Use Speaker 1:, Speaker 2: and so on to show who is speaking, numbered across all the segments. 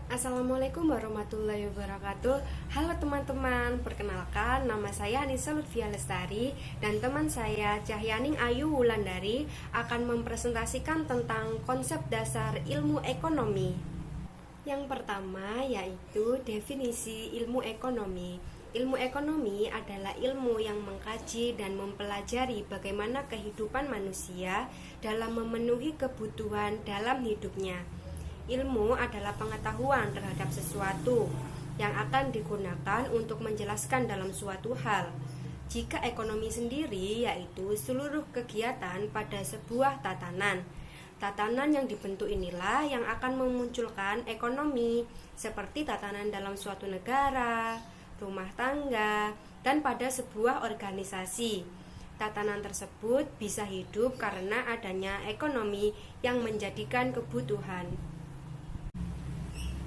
Speaker 1: Assalamualaikum warahmatullahi wabarakatuh. Halo teman-teman, perkenalkan nama saya Anissa Lutfia Lestari dan teman saya Cahyaning Ayu Wulandari akan mempresentasikan tentang konsep dasar ilmu ekonomi. Yang pertama yaitu definisi ilmu ekonomi. Ilmu ekonomi adalah ilmu yang mengkaji dan mempelajari bagaimana kehidupan manusia dalam memenuhi kebutuhan dalam hidupnya. Ilmu adalah pengetahuan terhadap sesuatu yang akan digunakan untuk menjelaskan dalam suatu hal. Jika ekonomi sendiri yaitu seluruh kegiatan pada sebuah tatanan. Tatanan yang dibentuk inilah yang akan memunculkan ekonomi, seperti tatanan dalam suatu negara, rumah tangga, dan pada sebuah organisasi. Tatanan tersebut bisa hidup karena adanya ekonomi yang menjadikan kebutuhan.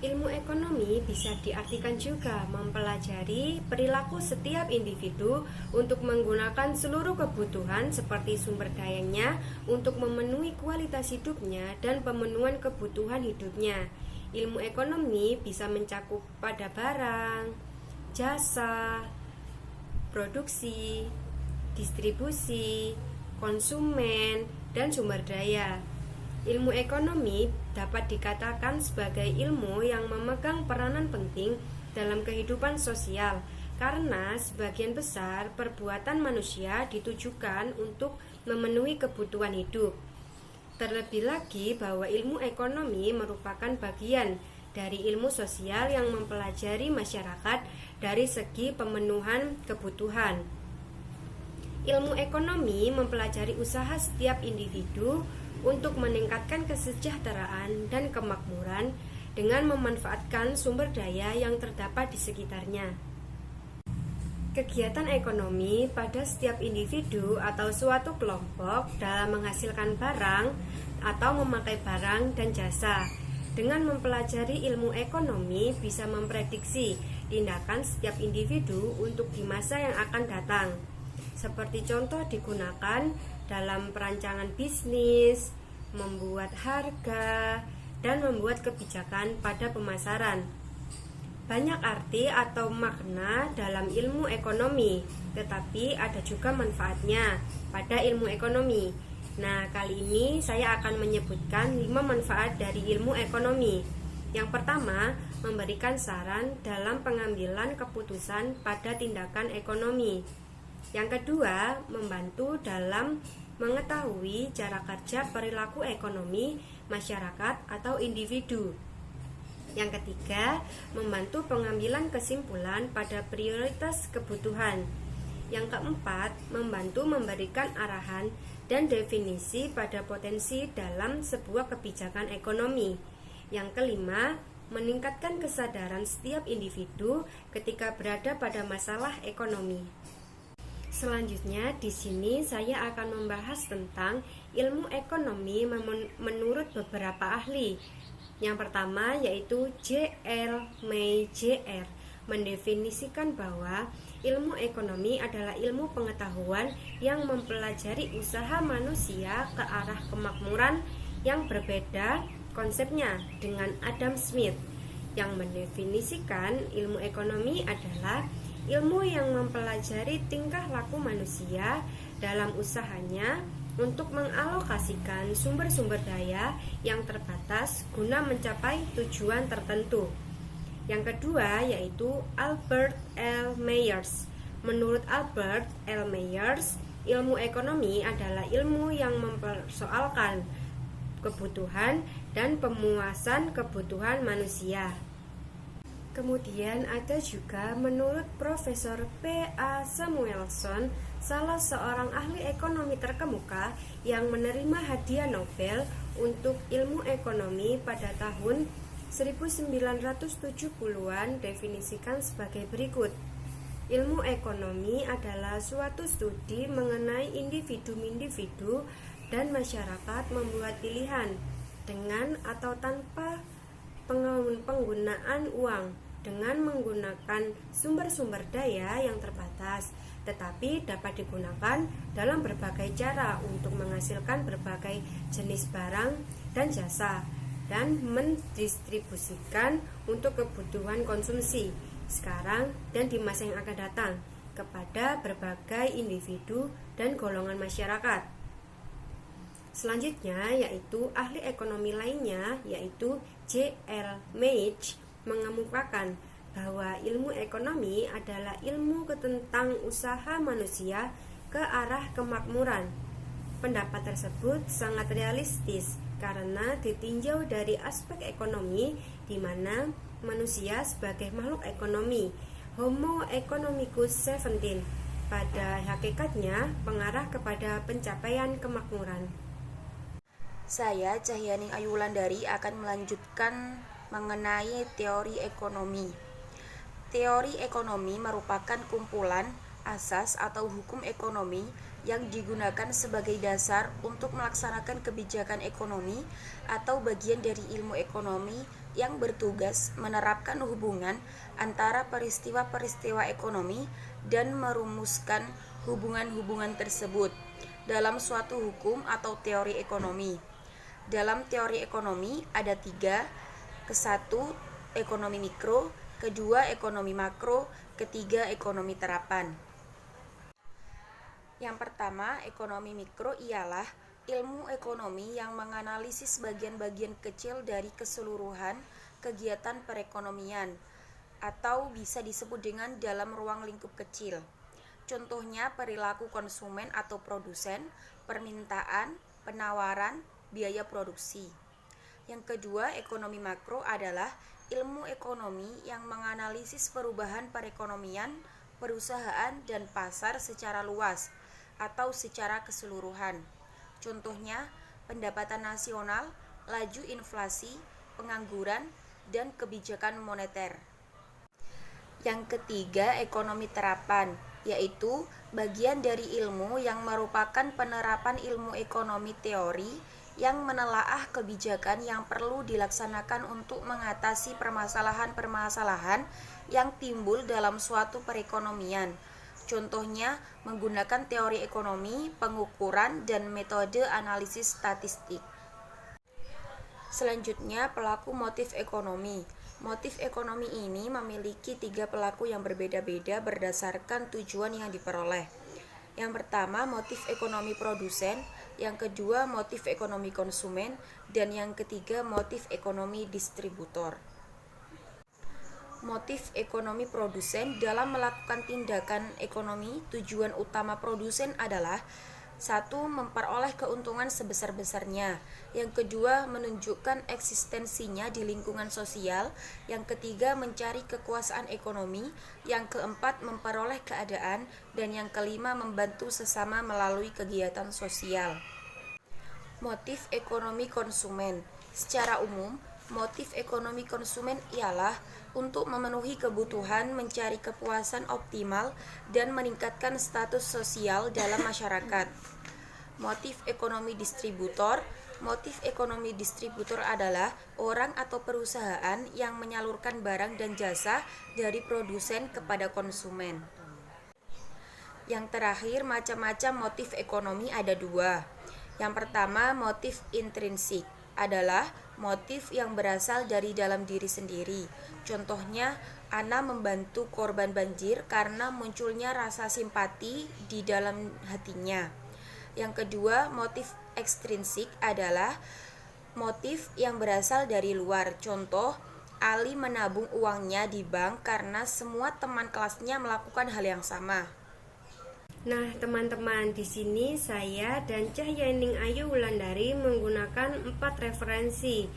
Speaker 1: Ilmu ekonomi bisa diartikan juga mempelajari perilaku setiap individu untuk menggunakan seluruh kebutuhan seperti sumber dayanya untuk memenuhi kualitas hidupnya dan pemenuhan kebutuhan hidupnya. Ilmu ekonomi bisa mencakup pada barang, jasa, produksi, distribusi, konsumen, dan sumber daya. Ilmu ekonomi dapat dikatakan sebagai ilmu yang memegang peranan penting dalam kehidupan sosial karena sebagian besar perbuatan manusia ditujukan untuk memenuhi kebutuhan hidup. Terlebih lagi bahwa ilmu ekonomi merupakan bagian dari ilmu sosial yang mempelajari masyarakat dari segi pemenuhan kebutuhan. Ilmu ekonomi mempelajari usaha setiap individu untuk meningkatkan kesejahteraan dan kemakmuran dengan memanfaatkan sumber daya yang terdapat di sekitarnya. Kegiatan ekonomi pada setiap individu atau suatu kelompok dalam menghasilkan barang atau memakai barang dan jasa. Dengan mempelajari ilmu ekonomi bisa memprediksi tindakan setiap individu untuk di masa yang akan datang. Seperti contoh digunakan dalam perancangan bisnis, membuat harga, dan membuat kebijakan pada pemasaran. Banyak arti atau makna dalam ilmu ekonomi, tetapi ada juga manfaatnya pada ilmu ekonomi. Nah, kali ini saya akan menyebutkan 5 manfaat dari ilmu ekonomi. Yang pertama, memberikan saran dalam pengambilan keputusan pada tindakan ekonomi. Yang kedua, membantu dalam mengetahui cara kerja perilaku ekonomi masyarakat atau individu. Yang ketiga, membantu pengambilan kesimpulan pada prioritas kebutuhan. Yang keempat, membantu memberikan arahan dan definisi pada potensi dalam sebuah kebijakan ekonomi. Yang kelima, meningkatkan kesadaran setiap individu ketika berada pada masalah ekonomi. Selanjutnya di sini saya akan membahas tentang ilmu ekonomi menurut beberapa ahli. Yang pertama yaitu J.L. May Jr. mendefinisikan bahwa ilmu ekonomi adalah ilmu pengetahuan yang mempelajari usaha manusia ke arah kemakmuran yang berbeda konsepnya dengan Adam Smith yang mendefinisikan ilmu ekonomi adalah ilmu yang mempelajari tingkah laku manusia dalam usahanya untuk mengalokasikan sumber-sumber daya yang terbatas guna mencapai tujuan tertentu. Yang kedua yaitu Albert L. Myers. Menurut Albert L. Myers, ilmu ekonomi adalah ilmu yang mempersoalkan kebutuhan dan pemuasan kebutuhan manusia. Kemudian ada juga menurut Profesor P.A. Samuelson, salah seorang ahli ekonomi terkemuka yang menerima hadiah Nobel untuk ilmu ekonomi pada tahun 1970-an definisikan sebagai berikut. Ilmu ekonomi adalah suatu studi mengenai individu-individu dan masyarakat membuat pilihan dengan atau tanpa penggunaan uang dengan menggunakan sumber-sumber daya yang terbatas, tetapi dapat digunakan dalam berbagai cara untuk menghasilkan berbagai jenis barang dan jasa. dan mendistribusikan untuk kebutuhan konsumsi sekarang dan di masa yang akan datang kepada berbagai individu dan golongan masyarakat. Selanjutnya yaitu ahli ekonomi lainnya yaitu J.L. Mage mengemukakan bahwa ilmu ekonomi adalah ilmu tentang usaha manusia ke arah kemakmuran. Pendapat tersebut sangat realistis karena ditinjau dari aspek ekonomi di mana manusia sebagai makhluk ekonomi, Homo economicus 17, pada hakikatnya mengarah kepada pencapaian kemakmuran.
Speaker 2: Saya, Cahyaning Ayu Wulandari, akan melanjutkan mengenai teori ekonomi. Teori ekonomi merupakan kumpulan asas atau hukum ekonomi yang digunakan sebagai dasar untuk melaksanakan kebijakan ekonomi atau bagian dari ilmu ekonomi yang bertugas menerapkan hubungan antara peristiwa-peristiwa ekonomi dan merumuskan hubungan-hubungan tersebut dalam suatu hukum atau teori ekonomi. Dalam teori ekonomi ada 3, ke-1 ekonomi mikro, kedua ekonomi makro, ketiga ekonomi terapan. Yang pertama, ekonomi mikro ialah ilmu ekonomi yang menganalisis bagian-bagian kecil dari keseluruhan kegiatan perekonomian atau bisa disebut dengan dalam ruang lingkup kecil. Contohnya perilaku konsumen atau produsen, permintaan, penawaran, biaya produksi. Yang kedua, ekonomi makro adalah ilmu ekonomi yang menganalisis perubahan perekonomian, perusahaan, dan pasar secara luas atau secara keseluruhan. Contohnya, pendapatan nasional, laju inflasi, pengangguran, dan kebijakan moneter. Yang ketiga, ekonomi terapan, yaitu bagian dari ilmu yang merupakan penerapan ilmu ekonomi teori yang menelaah kebijakan yang perlu dilaksanakan untuk mengatasi permasalahan-permasalahan yang timbul dalam suatu perekonomian. Contohnya, menggunakan teori ekonomi, pengukuran, dan metode analisis statistik. Selanjutnya, pelaku motif ekonomi. Motif ekonomi ini memiliki 3 pelaku yang berbeda-beda berdasarkan tujuan yang diperoleh. Yang pertama, motif ekonomi produsen, yang kedua, motif ekonomi konsumen, dan yang ketiga, motif ekonomi distributor. Motif ekonomi produsen dalam melakukan tindakan ekonomi, tujuan utama produsen adalah 1. Memperoleh keuntungan sebesar-besarnya. Yang kedua, menunjukkan eksistensinya di lingkungan sosial. Yang ketiga, mencari kekuasaan ekonomi. Yang keempat, memperoleh keadaan. Dan yang kelima, membantu sesama melalui kegiatan sosial. Motif ekonomi konsumen. Secara umum, motif ekonomi konsumen ialah untuk memenuhi kebutuhan, mencari kepuasan optimal, dan meningkatkan status sosial dalam masyarakat. Motif ekonomi distributor. Motif ekonomi distributor adalah orang atau perusahaan yang menyalurkan barang dan jasa dari produsen kepada konsumen. Yang terakhir, macam-macam motif ekonomi ada 2. Yang pertama, motif intrinsik adalah motif yang berasal dari dalam diri sendiri. Contohnya, Ana membantu korban banjir karena munculnya rasa simpati di dalam hatinya. Yang kedua, motif ekstrinsik adalah motif yang berasal dari luar. Contoh, Ali menabung uangnya di bank karena semua teman kelasnya melakukan hal yang sama.
Speaker 1: Nah, teman-teman, di sini saya dan Cahyaning Ayu Wulandari menggunakan 4 referensi,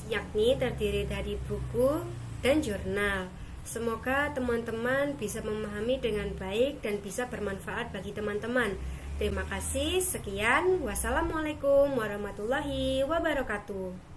Speaker 1: yakni terdiri dari buku dan jurnal. Semoga teman-teman bisa memahami dengan baik dan bisa bermanfaat bagi teman-teman. Terima kasih, sekian. Wassalamualaikum warahmatullahi wabarakatuh.